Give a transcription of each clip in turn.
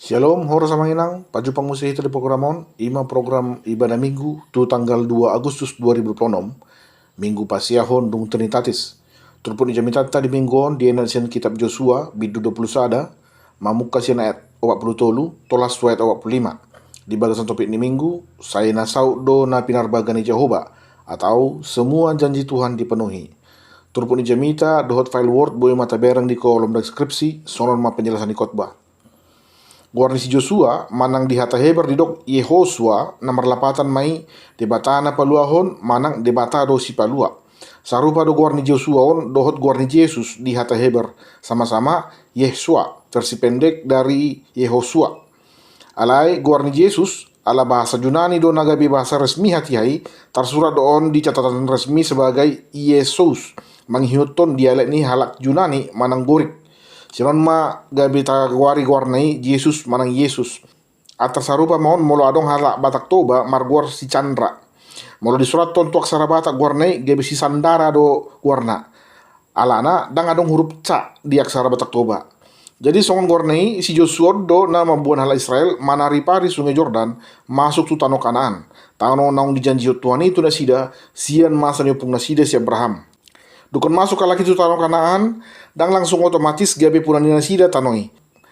Shalom, hora sama inang, paju pangusi itu di programon, ima program ibadah minggu, tu tanggal 2 Agustus 2026, minggu pasiahon dung Trinitatis. Turpun ijamitata di mingguon, di enasian kitab Joshua, bidu 20 sada, mamuk kasihan ayat 40 tolas ayat 45. Di bagasan topik ni minggu, saya nasau do na pinarbagani Jehovah, atau semua janji Tuhan dipenuhi. Turpun ijamita, dohot file word, boy mata berang di kolom deskripsi, sonon ma penjelasan di khotbah. Guarni si Joshua manang di hata heber di dok Yehosua nomor lapatan mai debatana paluahon manang debata do si palua. Sarupa do guarni Joshua on dohot guarni Yesus di hata heber sama-sama Yehosua versi pendek dari Yehosua. Alai guarni Yesus ala bahasa Yunani do nagabi bahasa resmi hati-hai tersurat doon di catatan resmi sebagai Yesus menghiuton dialek ni halak Yunani manang gorik. Sinon ma gabi tagawari warnai Yesus manang Yesus. Atas sarupa mohon molo adong halak batak toba marguar si Chandra. Molo di surat ton tuak sara batak warnai gabi si Sandara do warna. Alana dang adong huruf ca di aksara batak toba. Jadi songon warnai si Joshua do na membuat halak Israel manari pari sungai Jordan masuk tu tanah Kanaan. Tanah naung dijanji Tuhan itu nasida sian masa nyopung nasida si Abraham. Dukun masuk ke laki tu tanah Kanaan, dan langsung otomatis gabe punani nasida tanoi.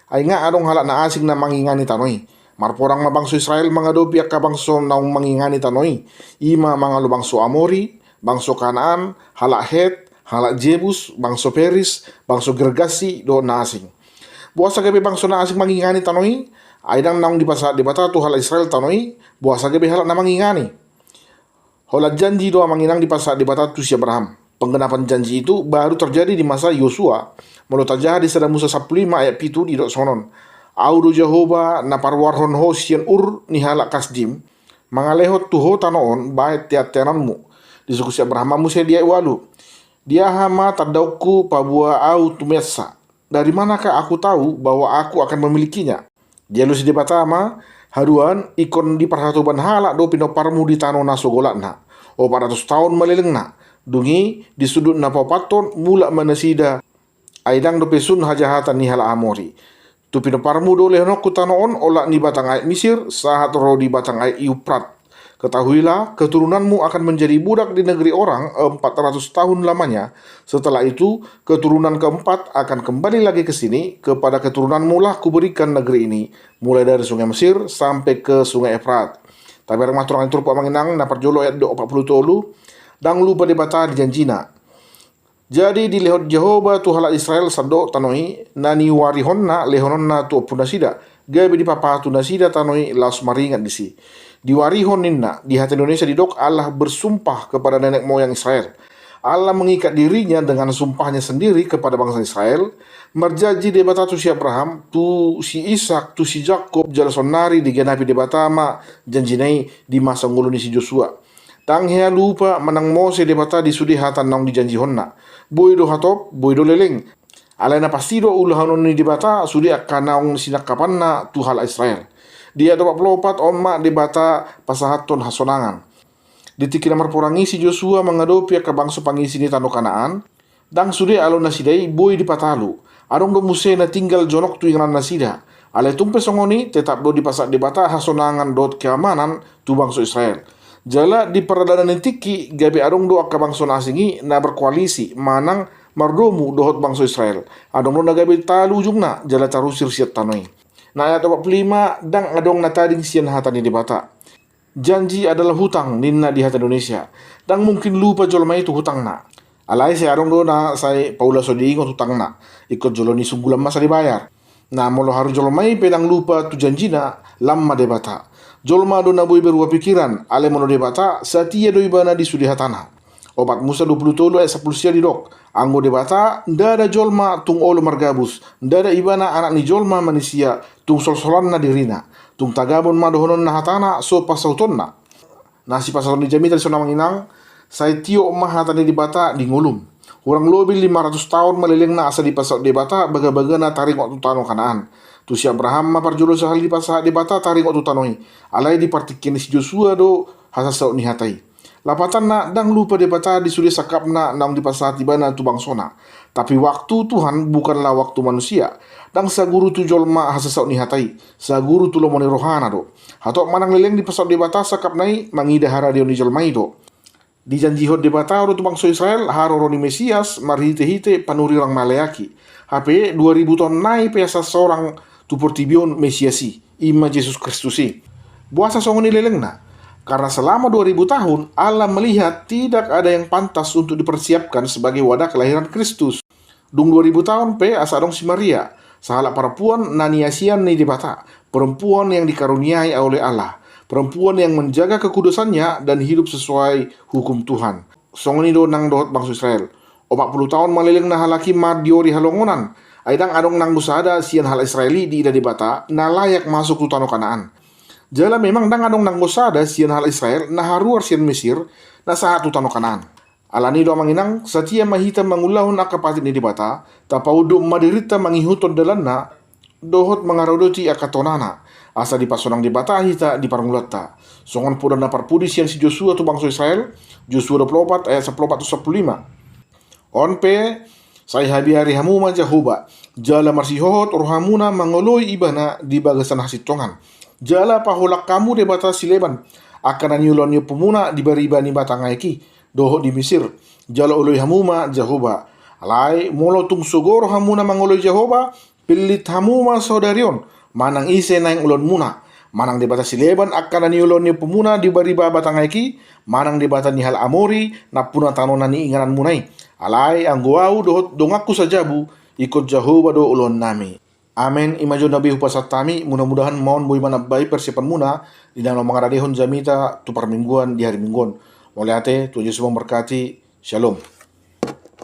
Ay nga adong halak na asing na mangingani tanoi. Marporang mabangso Israel mga do piak ka bangso naung mangingani tanoi. Ima mga lubangso Amori, bangso Kanaan, halak Het, halak Jebus, bangso Peris, bangso Gergasi do na asing. Buasa gabe bangso na asing mangingani tanoi, ay dang naung dipasa dibata tu halak Israel tanoi, buasa gabe halak na mangingani. Holat janji do manginang dipasa dibata tu si Abraham. Penggenapan janji itu baru terjadi di masa Yosua. Mulu terjadi pada Musa 15 ayat pitu di dok sonon. Audo Jehovah na parwarhon ho sian ur ni halak kasdim. Mangalehot tuho tanoon baet tiat tenanmu. Disuku si Abraham Musa dia walu. Dia hama tadauku pabua au tumesa. Dari manakah aku tahu bahwa aku akan memilikinya? Dia lusi di batama haruan ikon di perhatuban halak do pinoparmu di tano nasogolatna. O 400 tahun melelengna. Dungi di sudut napapaton mula manasida aidang do pesun hajahatan ni hala Amori. Tu pinoparmu do lehnok kutanoon olak ni batang ayat Mesir sahat ro di batang ayat Eufrat. Ketahuilah keturunanmu akan menjadi budak di negeri orang 400 tahun lamanya. Setelah itu keturunan keempat akan kembali lagi ke sini. Kepada keturunanmu lah kuberikan negeri ini, mulai dari sungai Mesir sampai ke sungai Efrat. Tapi orang maturang itu rupa manginang na parjolo ayat 40 tolu. Dang lupa dibata di janjina. Jadi di lehot Jehovah tu halak Israel sado tanoi nani warihonna lehononna tu punasida. Gabe di papa tu nasida tanoi laos maringat di si. Di warihon ninna di hati Indonesia di dok Allah bersumpah kepada nenek moyang Israel. Allah mengikat dirinya dengan sumpahnya sendiri kepada bangsa Israel. Merjaji debata tu si Abraham, tu si Ishak, tu si Jakob jalasonari digenapi debata ma janjinai di masa nguluni si Joshua. Tang hea lupa menang Mose debata di sudi hatan naung di janji honna. Boy do hatop, boy do leleng. Alena pasti do ulahanon ni debata sudi akan naung sinak kapanna tu hal Israel. Dia dapat pelopat omma debata pasahaton hasonangan. Ditiki namar porangi si Joshua mengadopi ke bangsa pangisi ni tano Kanaan. Dang sudi alon nasidai boy di patalu. Adong do Muse na tinggal jonok tu ingran nasida. Ale tumpe songoni tetap do dipasak debata hasonangan dot keamanan tu bangsa Israel. Jala di peradanan tiki gabi adong do akka bangsa nasingi na berkoalisi manang mardomu dohot bangsa Israel. Adong do na gabi talu ujungna jala tarusir siat tanoi. Na ayat 45 dang adong na tading sian hatani debata. Janji adalah hutang ninna di hati Indonesia. Dang mungkin lupa jolma itu hutang na. Alai saya adong do na saya Paula sodiingot hutang na. Ikut joloni sunggulan masa dibayar. Na molo haru jolmai pedang lupa tu janjina lama debata. Jolma do nabui berubah pikiran, ale mono debata, satia do ibana di sudi hatana. Obat Musa 20 tolu ayat 10 sia di dok. Anggo debata, ndada jolma tung olo margabus, ndada ibana anak ni jolma manusia, tung sol-solan na dirina, tung tagabon madohonon na hatana, so pasauton na. Nasi pasauton di jami tadi sonang inang, saya tio omah hatani debata di ngulum. Kurang lebih 500 tahun meleleng na asa di pasau debata, baga-baga na taring waktu tano Kanaan. Tu si Abraham ma parjolo sahal di pasah debata taring waktu tanoi. Alai di partikin si Joshua do hasa sau ni hatai. Lapatan na dang lupa debata di sudah sakap na nang di pasati bana tu bangsona. Tapi waktu Tuhan bukanlah waktu manusia. Dang saguru tu jolma hasasau ni hatai. Saguru tu lomoni rohana do. Hatok manang leleng di pasat debata sakap nai mangida hara dio ni jolmai do. Di janji hot debata ro tu bangsa Israel haro roni Mesias marhite-hite panuri rang maleaki. HP 2000 ton nai peasa seorang tu portibion Mesiasi. Ima Yesus Kristusi. Buasa songoni leleng na. Karena selama 2000 tahun Allah melihat tidak ada yang pantas untuk dipersiapkan sebagai wadah kelahiran Kristus. Dung 2000 tahun pe asadong si Maria. Sahala perempuan naniasian ni debata. Perempuan yang dikaruniai oleh Allah. Perempuan yang menjaga kekudusannya dan hidup sesuai hukum Tuhan. Songoni do nang dohot bangsa Israel. 40 tahun malileng na halaki mardiori halongonan. Aidang adong nang busada sian hal Israeli di ida debata na layak masuk tu tanah Kanaan. Jala memang dang adong nang busada sian hal Israel na haruar sian Mesir na saat tu tanah Kanaan. Alani do manginang satia mahita mangulahun akapatit ni debata tapaudo madirita mangihuton dalanna dohot mangarodoti akatonana. Asa di pasonang debata hita di parangulata. Songon poda na parpudi sian si Joshua tu bangsa Israel. Joshua 24 ayat 14 tu 15. On pe say habi hari hamuma Jehovah. Jala marsihohot rohamuna mangoloi ibana di bagasan hasitongan. Jala paholak kamu debata sileban. Akan anyulon yu pemuna di bariba ni batangaiki. Dohot di Mesir. Jala oloi hamuma Jehovah. Alai molo tung sogoro hamuna mangoloi Jehovah. Pilit hamuma saudarion. Manang ise na yung ulon muna. Manang debata si Leban akan ni ulon ni pemuna di bariba batangaki. Manang debata ni hal Amori na puna tanonan ni inganan munay. Alay ang guau dohot dongaku sajabu ikut Jehovah do ulon nami. Amen. Imajo nabi hupasatami mudah-mudahan mohon boy manabay persiapan muna di dalam mengaradehon jamita tu permingguan di hari mingguan. Mulai ate Tuhan Yesus memberkati. Shalom.